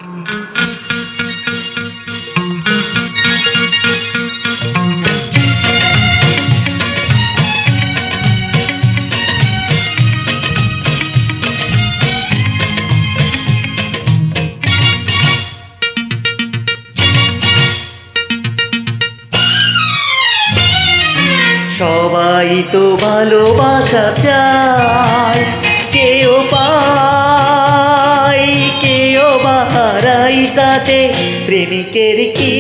সবাই তো ভালোবাসা চায়, কেউ পায় কেউ বা হারায়, তাতে প্রেমিকের কি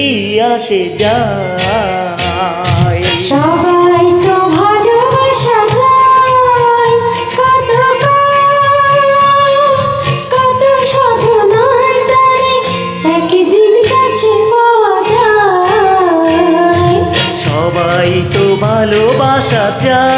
আসে যায়। সবাই তো ভালোবাসা চায়, কত কত সাধনায় তারে একদিন কাছে পাওয়া যায়। সবাই তো ভালোবাসা চায়।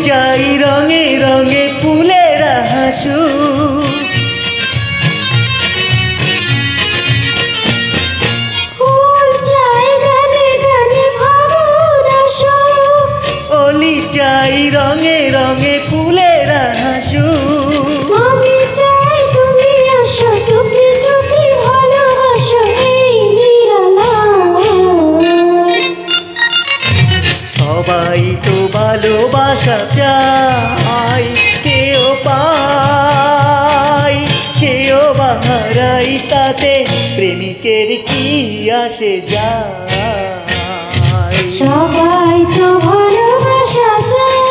চাই রঙে রঙে ফুলের হাসু, ফুল চাই গানে গানে ভাবুন আসো। ওলি চাই রঙে রঙে ফুলের হাসু। আমি চাই তুমি আসো, চুপি চুপি ভালোবাসো এই নিরালায়। সবাই তো ভালোবাসা চায়, কেউ পায় কেউ বা হারায়, তাতে প্রেমিকের কি আসে যায়। সবাই তো ভালোবাসা চায়।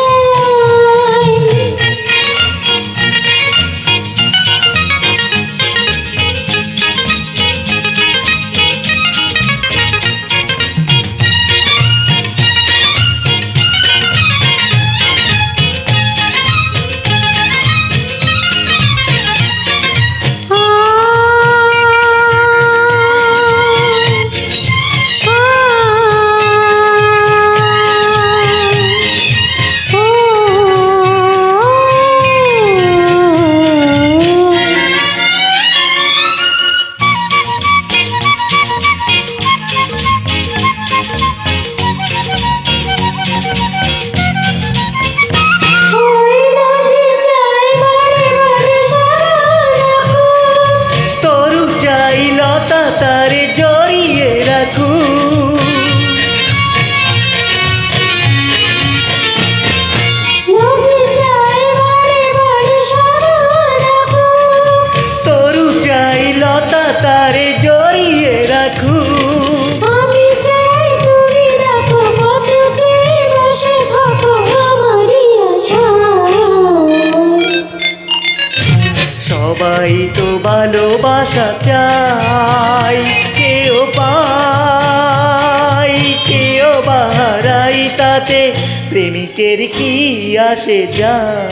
তারে জড়িয়ে রাখু, তরু চাই লতা তারে জড়িয়ে রাখু। আমি চাই তুমি রাখো পথ চেয়ে বসে থাকো আমারই আশায়। সবাই তো ভালোবাসা চায়, কেউ পায় কেউ বা হারায়, তাতে প্রেমিকের কি আসে যায়।